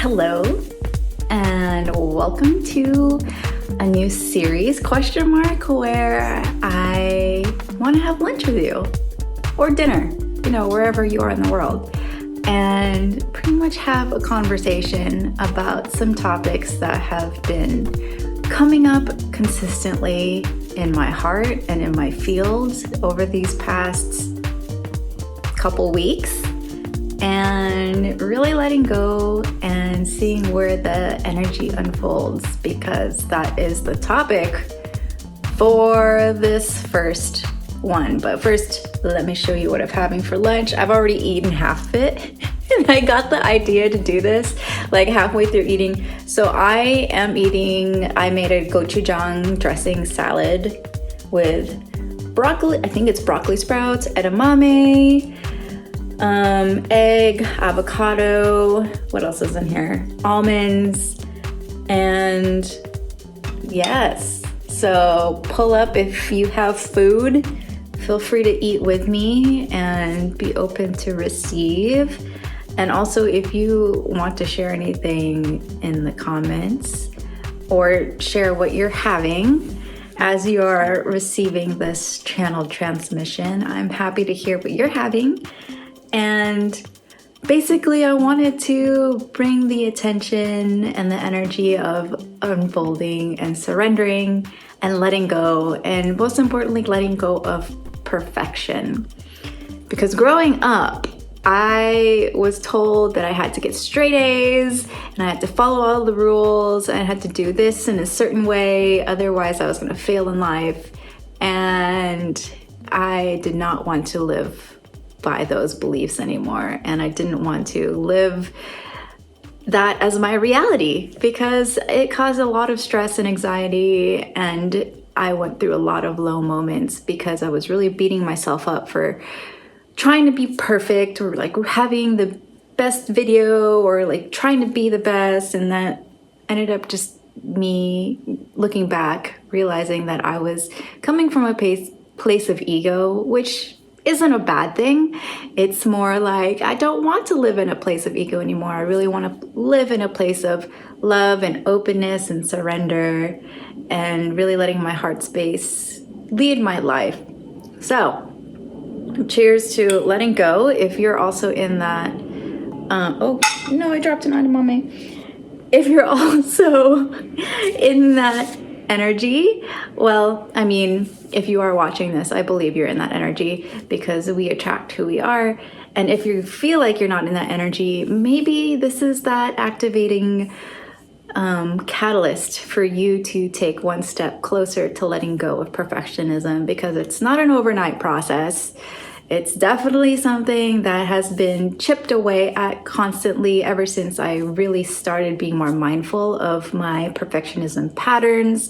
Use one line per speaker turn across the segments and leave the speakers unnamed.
Hello, and welcome to a new series, where I want to have lunch with you, or dinner, wherever you are in the world, and pretty much have a conversation about some topics that have been coming up consistently in my heart and in my field over these past couple weeks, and really letting go and seeing where the energy unfolds, because that is the topic for this first one. But first, let me show you what I'm having for lunch. I've already eaten half of it, and I got the idea to do this like halfway through eating. So I made a gochujang dressing salad with broccoli, I think it's broccoli sprouts, edamame, egg, avocado, what else is in here? Almonds, and yes. So pull up if you have food. Feel free to eat with me and be open to receive. And also, if you want to share anything in the comments or share what you're having as you're receiving this channel transmission, I'm happy to hear what you're having. And basically, I wanted to bring the attention and the energy of unfolding and surrendering and letting go, and most importantly, letting go of perfection. Because growing up, I was told that I had to get straight A's and I had to follow all the rules and I had to do this in a certain way, otherwise I was going to fail in life. And I did not want to live by those beliefs anymore, and I didn't want to live that as my reality because it caused a lot of stress and anxiety, and I went through a lot of low moments because I was really beating myself up for trying to be perfect, or like having the best video, or like trying to be the best. And that ended up just me looking back, realizing that I was coming from a place of ego, which isn't a bad thing. It's more like, I don't want to live in a place of ego anymore. I really want to live in a place of love and openness and surrender, and really letting my heart space lead my life. So cheers to letting go. If you're also in that, oh no, I dropped an item on me. If you're also in that energy, well, I mean, if you are watching this, I believe you're in that energy because we attract who we are. And if you feel like you're not in that energy, maybe this is that activating catalyst for you to take one step closer to letting go of perfectionism, because it's not an overnight process. It's definitely something that has been chipped away at constantly ever since I really started being more mindful of my perfectionism patterns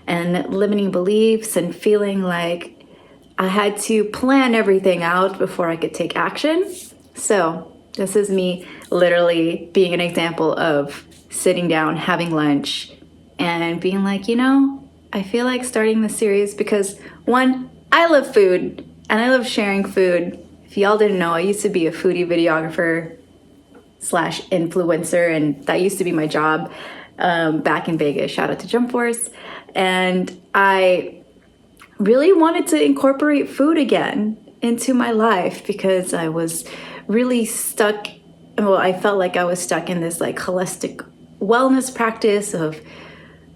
and limiting beliefs, and feeling like I had to plan everything out before I could take action. So this is me literally being an example of sitting down, having lunch, and being like, I feel like starting this series because, one, I love food. And I love sharing food. If y'all didn't know, I used to be a foodie videographer / influencer, and that used to be my job back in Vegas. Shout out to Jump Force. And I really wanted to incorporate food again into my life because I was really stuck. Well, I felt like I was stuck in this like holistic wellness practice of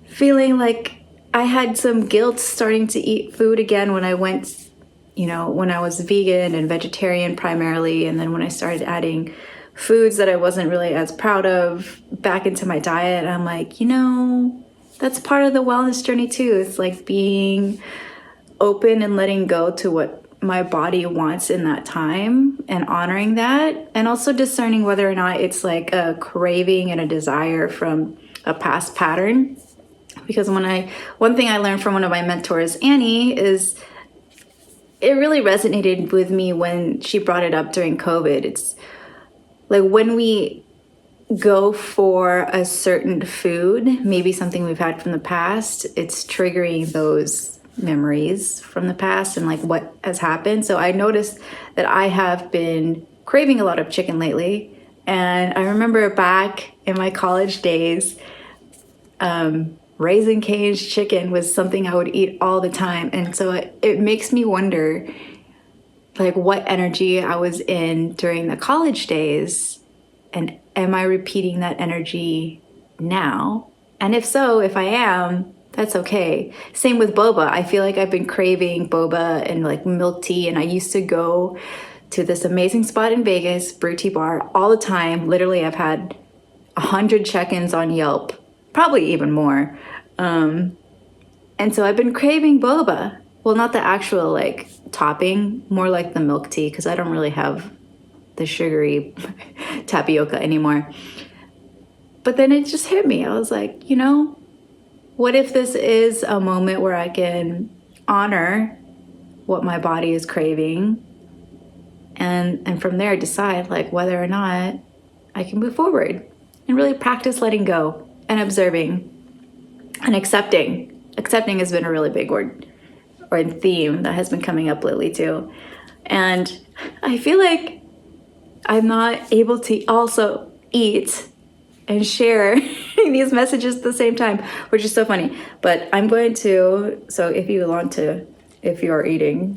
feeling like I had some guilt starting to eat food again when I went, when I was vegan and vegetarian primarily, and then when I started adding foods that I wasn't really as proud of back into my diet, I'm like, that's part of the wellness journey too. It's like being open and letting go to what my body wants in that time and honoring that, and also discerning whether or not it's like a craving and a desire from a past pattern. Because one thing I learned from one of my mentors, Annie, is it really resonated with me when she brought it up during COVID. It's like when we go for a certain food, maybe something we've had from the past, it's triggering those memories from the past and like what has happened. So I noticed that I have been craving a lot of chicken lately. And I remember back in my college days, Raising Cane's chicken was something I would eat all the time. And so it makes me wonder, like, what energy I was in during the college days, and am I repeating that energy now? And if so, if I am, that's okay. Same with boba. I feel like I've been craving boba and like milk tea, and I used to go to this amazing spot in Vegas, Brew Tea Bar, all the time. Literally, I've had 100 check-ins on Yelp, probably even more. And so I've been craving boba. Well, not the actual like topping, more like the milk tea, because I don't really have the sugary tapioca anymore. But then it just hit me. I was like, what if this is a moment where I can honor what my body is craving, and from there decide like whether or not I can move forward and really practice letting go and observing and accepting. Accepting has been a really big word or theme that has been coming up lately too. And I feel like I'm not able to also eat and share these messages at the same time, which is so funny. But I'm going to, so if you are eating,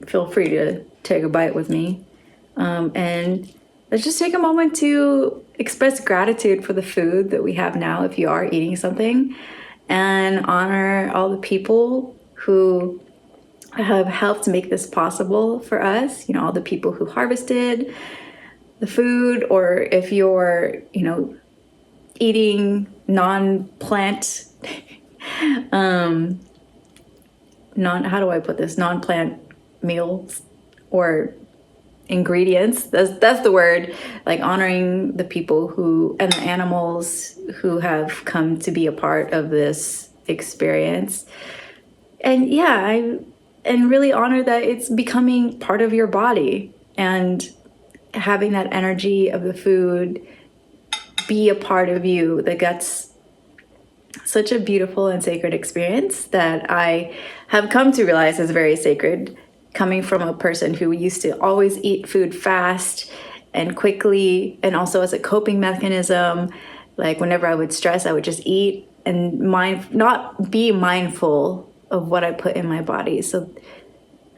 feel free to take a bite with me. And let's just take a moment to express gratitude for the food that we have now, if you are eating something, and honor all the people who have helped make this possible for us, all the people who harvested the food, or if you're, eating non-plant, non-plant meals or ingredients. That's the word, like honoring the people and the animals who have come to be a part of this experience. And and really honor that it's becoming part of your body, and having that energy of the food be a part of you. That's such a beautiful and sacred experience that I have come to realize is very sacred, coming from a person who used to always eat food fast and quickly, and also as a coping mechanism. Like whenever I would stress, I would just eat and not be mindful of what I put in my body. So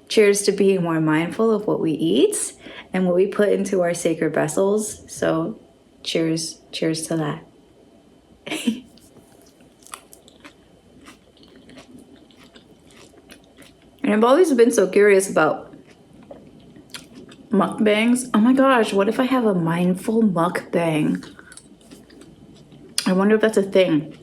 cheers to being more mindful of what we eat and what we put into our sacred vessels. So cheers to that. And I've always been so curious about mukbangs. Oh my gosh, what if I have a mindful mukbang? I wonder if that's a thing.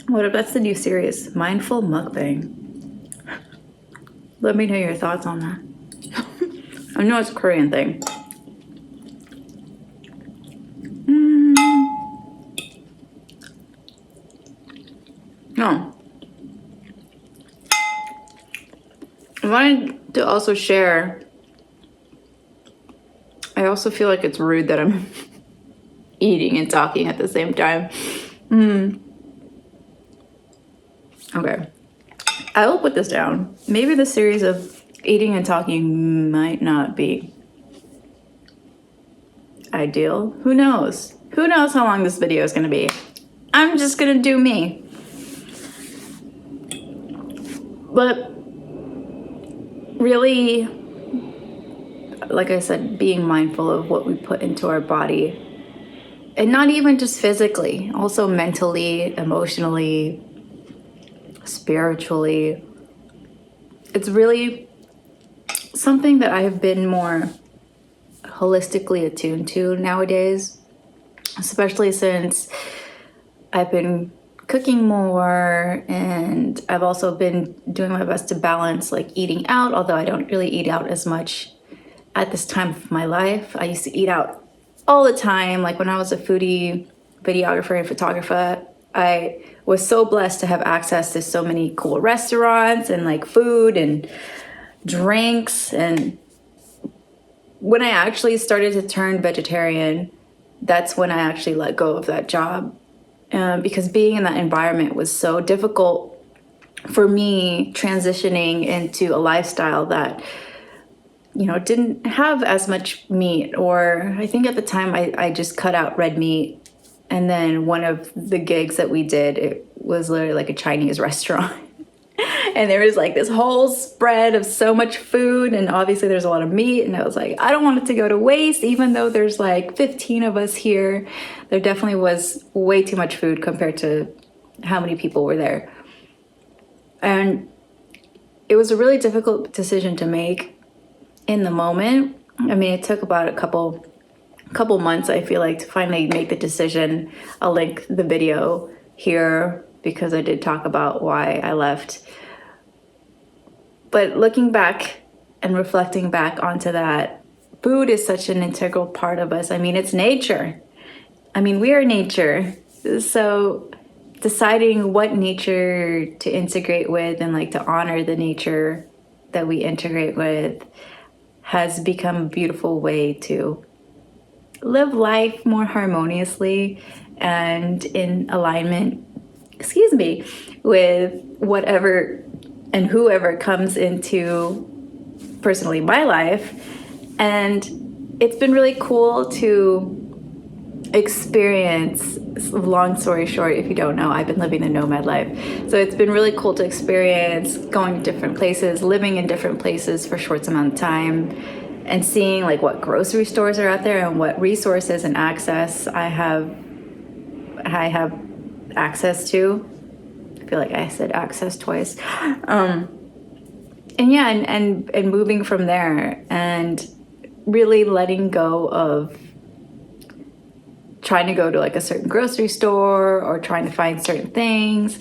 What if that's the new series? Mindful mukbang. Let me know your thoughts on that. I know it's a Korean thing. No. I wanted to also share, I also feel like it's rude that I'm eating and talking at the same time. Okay. I will put this down. Maybe the series of eating and talking might not be ideal. Who knows? Who knows how long this video is going to be? I'm just going to do me. But really, like I said, being mindful of what we put into our body, and not even just physically, also mentally, emotionally, spiritually. It's really something that I have been more holistically attuned to nowadays, especially since I've been cooking more, and I've also been doing my best to balance like eating out, although I don't really eat out as much at this time of my life. I used to eat out all the time. Like when I was a foodie, videographer, and photographer, I was so blessed to have access to so many cool restaurants and like food and drinks. And when I actually started to turn vegetarian, that's when I actually let go of that job, because being in that environment was so difficult for me, transitioning into a lifestyle that, didn't have as much meat, or I think at the time I just cut out red meat. And then one of the gigs that we did, it was literally like a Chinese restaurant. And there was like this whole spread of so much food, and obviously there's a lot of meat, and I was like, I don't want it to go to waste. Even though there's like 15 of us here, there definitely was way too much food compared to how many people were there. And it was a really difficult decision to make in the moment. I mean, it took about a couple months, I feel like, to finally make the decision. I'll link the video here because I did talk about why I left. But looking back and reflecting back onto that, food is such an integral part of us. I mean, it's nature. I mean, we are nature. So deciding what nature to integrate with and like to honor the nature that we integrate with has become a beautiful way to live life more harmoniously and in alignment, with whatever and whoever comes into personally my life. And it's been really cool to experience, long story short, if you don't know, I've been living the nomad life. So it's been really cool to experience going to different places, living in different places for short amount of time, and seeing like what grocery stores are out there and what resources and access I have access to. I feel like I said access twice. And moving from there and really letting go of trying to go to like a certain grocery store or trying to find certain things,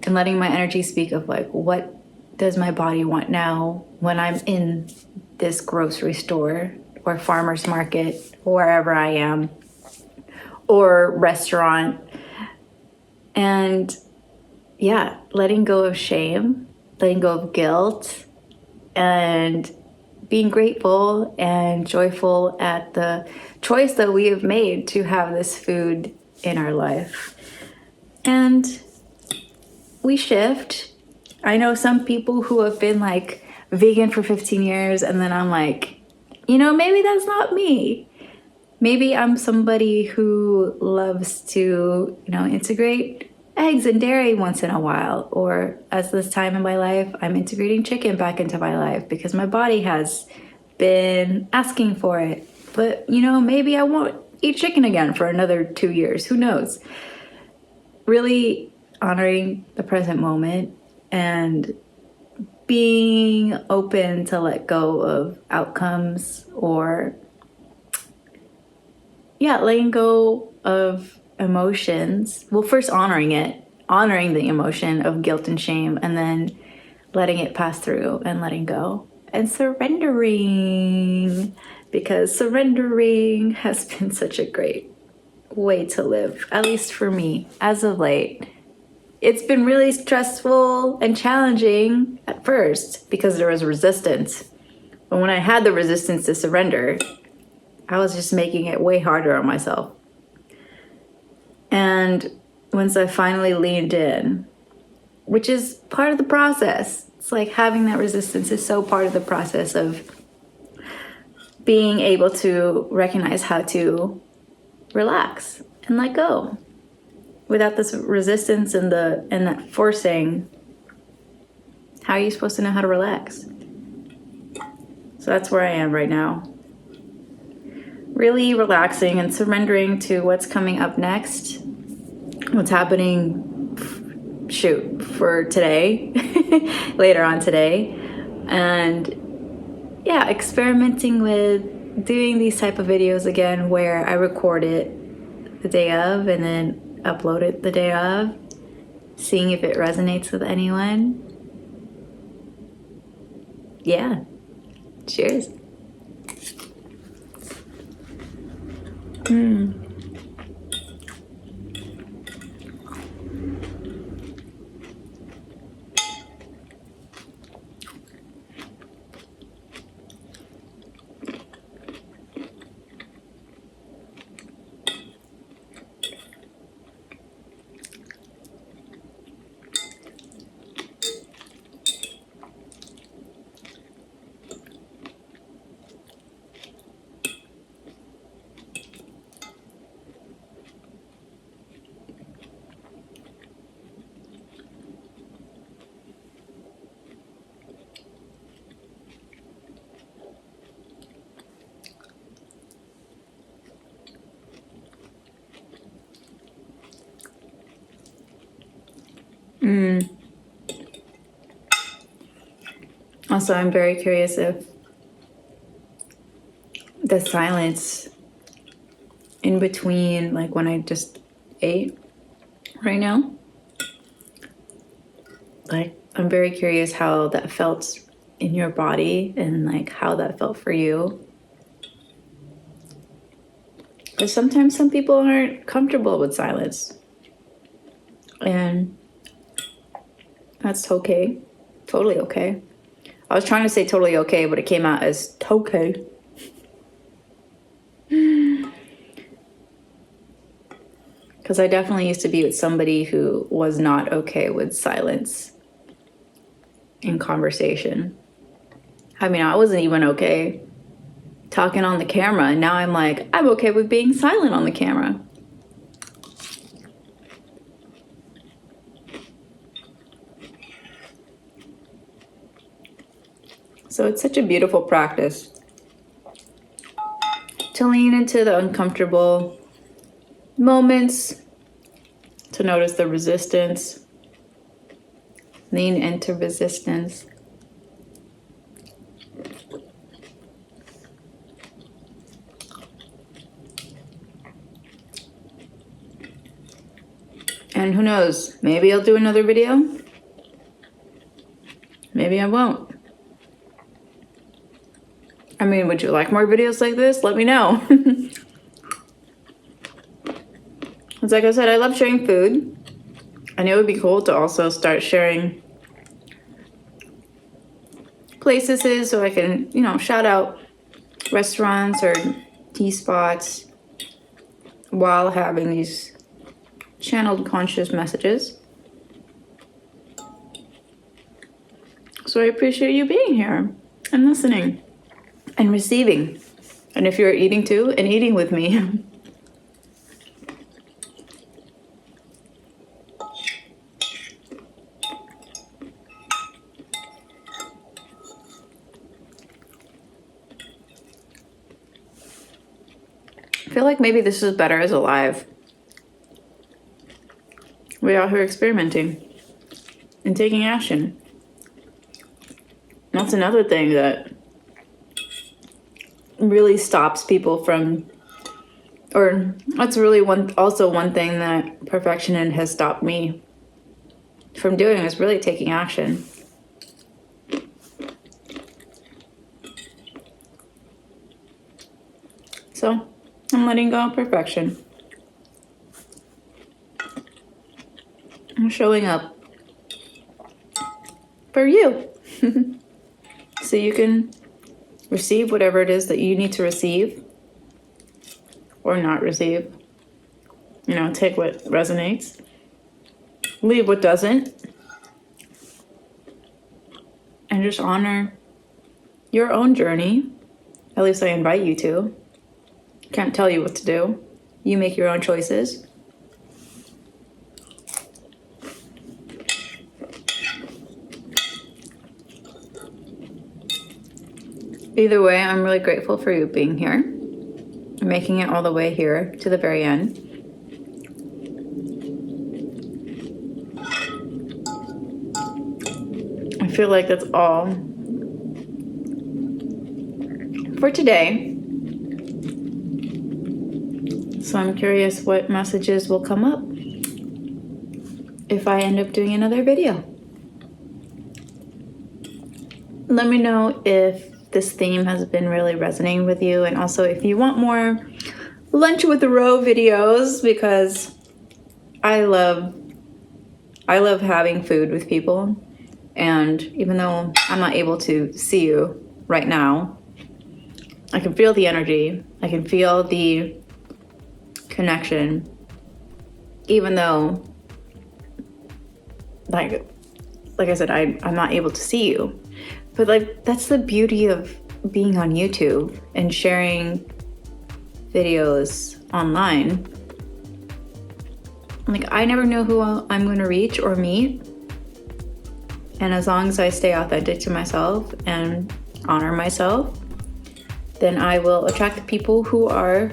and letting my energy speak of like, what does my body want now when I'm in this grocery store or farmer's market, wherever I am, or restaurant. And yeah, letting go of shame, letting go of guilt, and being grateful and joyful at the choice that we have made to have this food in our life. And we shift. I know some people who have been like vegan for 15 years, and then I'm like, maybe that's not me. Maybe I'm somebody who loves to, integrate eggs and dairy once in a while. Or as this time in my life, I'm integrating chicken back into my life because my body has been asking for it. But, maybe I won't eat chicken again for another 2 years. Who knows? Really honoring the present moment and being open to let go of outcomes, or letting go of emotions. Well, first honoring the emotion of guilt and shame, and then letting it pass through and letting go and surrendering, because surrendering has been such a great way to live, at least for me as of late. It's been really stressful and challenging at first because there was resistance. But when I had the resistance to surrender, I was just making it way harder on myself. And once I finally leaned in, which is part of the process, it's like having that resistance is so part of the process of being able to recognize how to relax and let go. Without this resistance and that forcing, how are you supposed to know how to relax? So that's where I am right now. Really relaxing and surrendering to what's coming up next, what's happening, for today, later on today. And experimenting with doing these type of videos again, where I record it the day of and then upload it the day of, seeing if it resonates with anyone. Yeah. Cheers. Also, I'm very curious if the silence in between, like when I just ate right now, like I'm very curious how that felt in your body and like how that felt for you. Because sometimes some people aren't comfortable with silence. And that's okay. Totally okay. I was trying to say totally okay, but it came out as tokay. Because I definitely used to be with somebody who was not okay with silence in conversation. I mean, I wasn't even okay talking on the camera, and now I'm like, I'm okay with being silent on the camera. So it's such a beautiful practice to lean into the uncomfortable moments, to notice the resistance, lean into resistance. And who knows, maybe I'll do another video. Maybe I won't. I mean, would you like more videos like this? Let me know. It's like I said, I love sharing food. And it would be cool to also start sharing places so I can, shout out restaurants or tea spots while having these channeled conscious messages. So I appreciate you being here and listening and receiving. And if you're eating too, and eating with me. I feel like maybe this is better as a live. We're out here experimenting and taking action. That's another thing that really stops people from, or that's really one thing that perfectionism has stopped me from doing, is really taking action. So I'm letting go of perfection. I'm showing up for you. So you can receive whatever it is that you need to receive or not receive. Take what resonates, leave what doesn't, and just honor your own journey. At least I invite you to. Can't tell you what to do. You make your own choices. Either way, I'm really grateful for you being here, making it all the way here to the very end. I feel like that's all for today. So I'm curious what messages will come up if I end up doing another video. Let me know if this theme has been really resonating with you, and also if you want more lunch with Ro videos, because I love having food with people. And even though I'm not able to see you right now, I can feel the energy, I can feel the connection, even though like I said, I'm not able to see you. But that's the beauty of being on YouTube and sharing videos online. I never know who I'm going to reach or meet. And as long as I stay authentic to myself and honor myself, then I will attract the people who are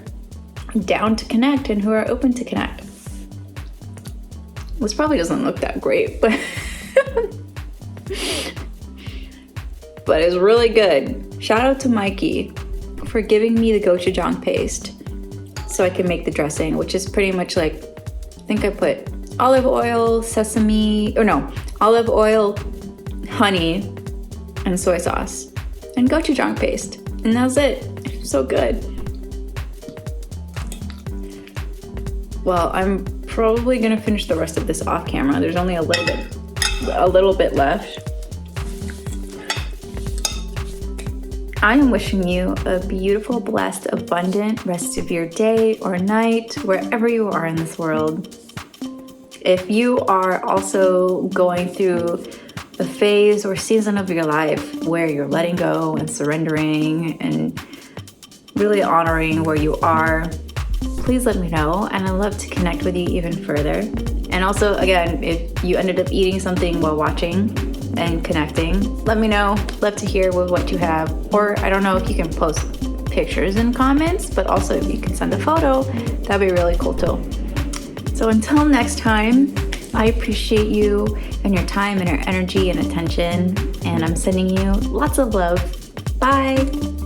down to connect and who are open to connect. This probably doesn't look that great, but but it's really good. Shout out to Mikey for giving me the gochujang paste so I can make the dressing, which is pretty much like, I think I put olive oil, olive oil, honey, and soy sauce, and gochujang paste. And that's it. It's so good. Well, I'm probably gonna finish the rest of this off camera. There's only a little bit left. I am wishing you a beautiful, blessed, abundant rest of your day or night, wherever you are in this world. If you are also going through a phase or season of your life where you're letting go and surrendering and really honoring where you are, please let me know, and I'd love to connect with you even further. And also, again, if you ended up eating something while watching and connecting, let me know. Love to hear what you have. Or I don't know if you can post pictures and comments, but also if you can send a photo, that'd be really cool too. So until next time, I appreciate you and your time and your energy and attention, and I'm sending you lots of love. Bye.